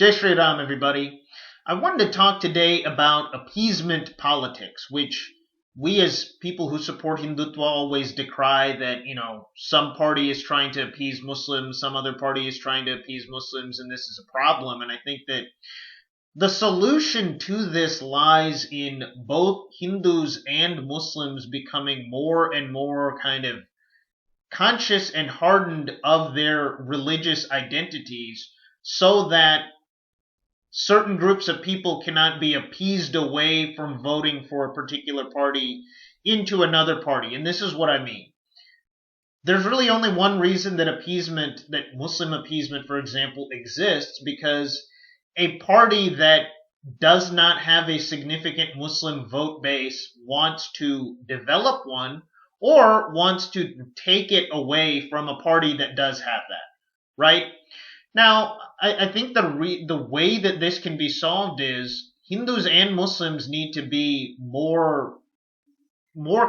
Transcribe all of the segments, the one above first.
Jai Shri Ram, everybody. I wanted to talk today about appeasement politics, which we as people who support Hindutva always decry that, some party is trying to appease Muslims, some other party is trying to appease Muslims, and this is a problem. And I think that the solution to this lies in both Hindus and Muslims becoming more and more kind of conscious and hardened of their religious identities so that certain groups of people cannot be appeased away from voting for a particular party into another party. And this is what I mean. There's really only one reason that Muslim appeasement, for example, exists, because a party that does not have a significant Muslim vote base wants to develop one or wants to take it away from a party that does have that, right? Now, I think the way that this can be solved is Hindus and Muslims need to be more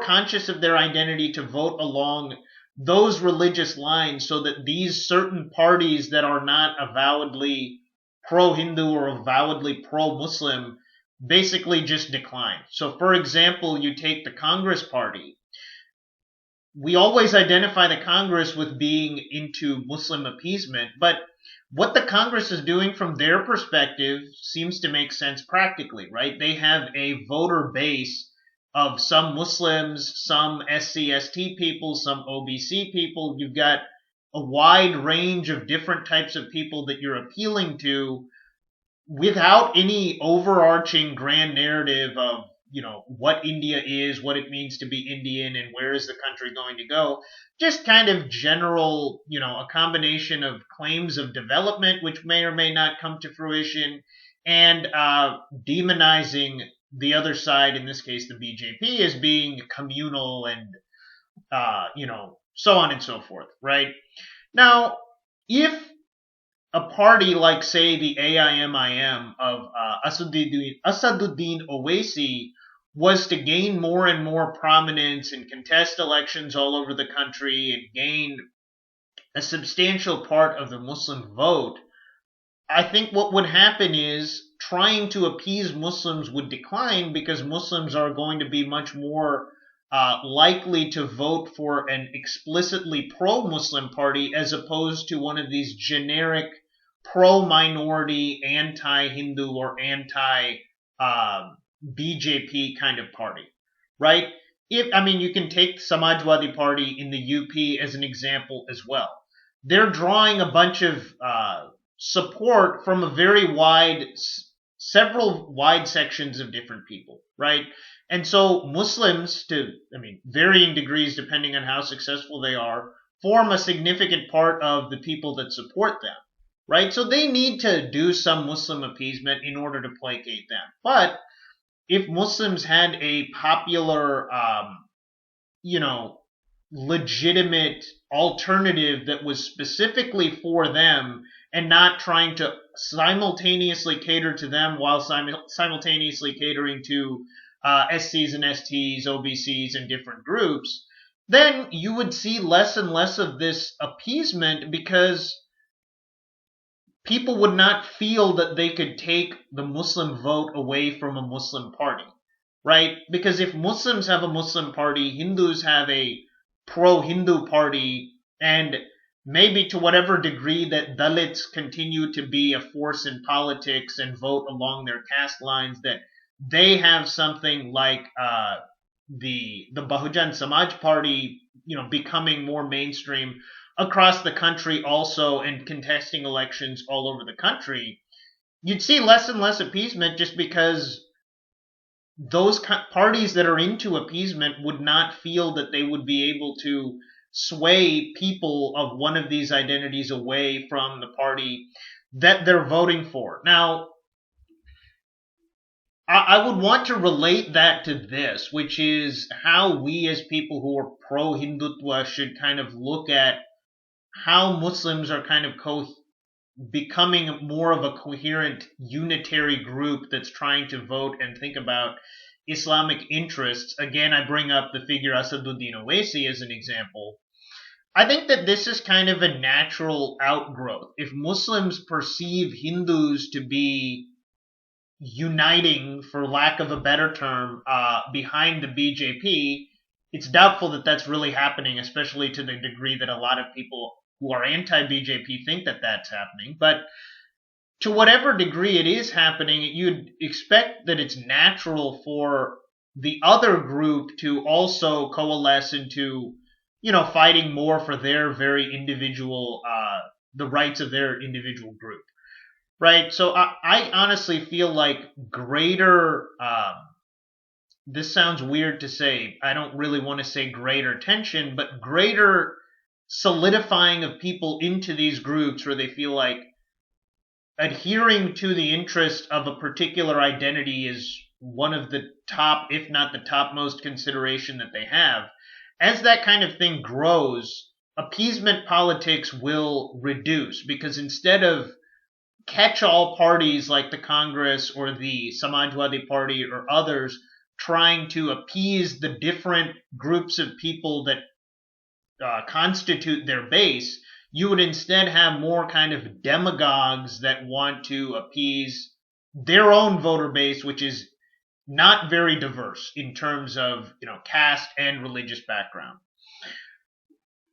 conscious of their identity to vote along those religious lines, so that these certain parties that are not avowedly pro-Hindu or avowedly pro-Muslim basically just decline. So, for example, you take the Congress Party. We always identify the Congress with being into Muslim appeasement, but what the Congress is doing from their perspective seems to make sense practically, right? They have a voter base of some Muslims, some SC/ST people, some OBC people. You've got a wide range of different types of people that you're appealing to without any overarching grand narrative of what India is, what it means to be Indian, and where is the country going to go. Just kind of general, a combination of claims of development, which may or may not come to fruition, and demonizing the other side, in this case the BJP, as being communal and, so on and so forth, right? Now, if a party like, say, the AIMIM of Asaduddin Owaisi was to gain more and more prominence and contest elections all over the country and gain a substantial part of the Muslim vote, I think what would happen is trying to appease Muslims would decline, because Muslims are going to be much more likely to vote for an explicitly pro-Muslim party as opposed to one of these generic pro-minority, anti-Hindu, or anti-BJP kind of party, right? You can take Samajwadi Party in the UP as an example as well. They're drawing a bunch of support from several wide sections of different people, right? And so Muslims, varying degrees depending on how successful they are, form a significant part of the people that support them, right? So they need to do some Muslim appeasement in order to placate them. But if Muslims had a popular, legitimate alternative that was specifically for them and not trying to simultaneously cater to them while simultaneously catering to SCs and STs, OBCs, and different groups, then you would see less and less of this appeasement, because people would not feel that they could take the Muslim vote away from a Muslim party, right? Because if Muslims have a Muslim party, Hindus have a pro-Hindu party, and maybe to whatever degree that Dalits continue to be a force in politics and vote along their caste lines, that they have something like the Bahujan Samaj Party, becoming more mainstream across the country also and contesting elections all over the country, you'd see less and less appeasement, just because those parties that are into appeasement would not feel that they would be able to sway people of one of these identities away from the party that they're voting for. Now, I would want to relate that to this, which is how we as people who are pro-Hindutva should kind of look at how Muslims are kind of becoming more of a coherent unitary group that's trying to vote and think about Islamic interests. Again, I bring up the figure Asaduddin Owaisi as an example. I think that this is kind of a natural outgrowth. If Muslims perceive Hindus to be uniting, for lack of a better term, behind the BJP, it's doubtful that that's really happening, especially to the degree that a lot of people who are anti BJP think that that's happening. But to whatever degree it is happening, you'd expect that it's natural for the other group to also coalesce into, fighting more for their very individual, the rights of their individual group, right? So I honestly feel like greater, this sounds weird to say. I don't really want to say greater tension, but greater solidifying of people into these groups where they feel like adhering to the interest of a particular identity is one of the top, if not the topmost consideration that they have. As that kind of thing grows, appeasement politics will reduce because instead of catch-all parties like the Congress or the Samajwadi Party or others trying to appease the different groups of people that constitute their base, you would instead have more kind of demagogues that want to appease their own voter base, which is not very diverse in terms of caste and religious background.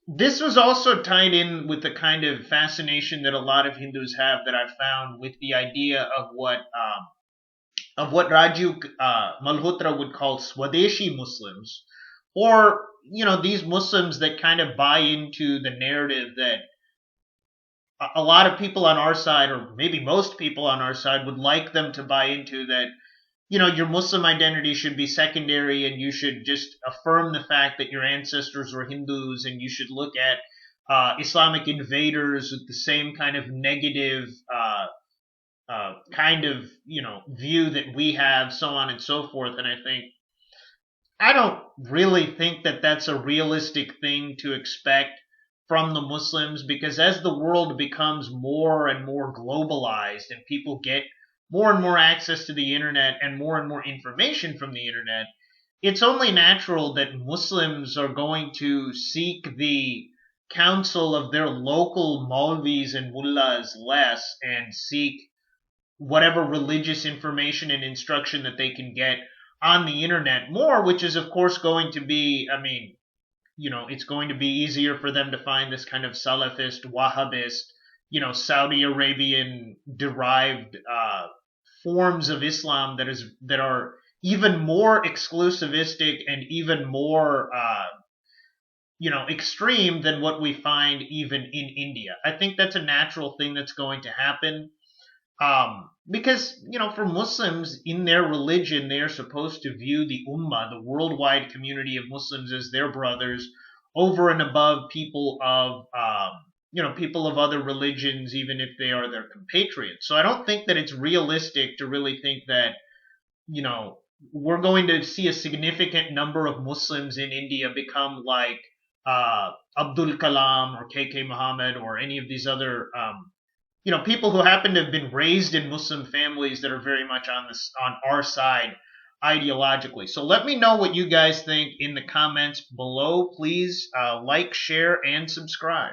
This was also tied in with the kind of fascination that a lot of Hindus have that I've found with the idea of what Raju Malhotra would call Swadeshi Muslims, or these Muslims that kind of buy into the narrative that a lot of people on our side, or maybe most people on our side, would like them to buy into, that your Muslim identity should be secondary and you should just affirm the fact that your ancestors were Hindus, and you should look at Islamic invaders with the same kind of negative kind of view that we have, so on and so forth. And I don't really think that that's a realistic thing to expect from the Muslims, because as the world becomes more and more globalized and people get more and more access to the internet and more information from the internet, it's only natural that Muslims are going to seek the counsel of their local Maulvis and mullahs less, and seek whatever religious information and instruction that they can get on the internet more, which is of course going to be, it's going to be easier for them to find this kind of Salafist, Wahhabist, Saudi Arabian derived forms of Islam that are even more exclusivistic and even more extreme than what we find even in India. I think that's a natural thing that's going to happen. Because, for Muslims in their religion, they are supposed to view the Ummah, the worldwide community of Muslims, as their brothers, over and above people of, people of other religions, even if they are their compatriots. So I don't think that it's realistic to really think that, we're going to see a significant number of Muslims in India become like Abdul Kalam or KK Muhammad or any of these other people who happen to have been raised in Muslim families that are very much on our side ideologically. So let me know what you guys think in the comments below. Please like, share, and subscribe.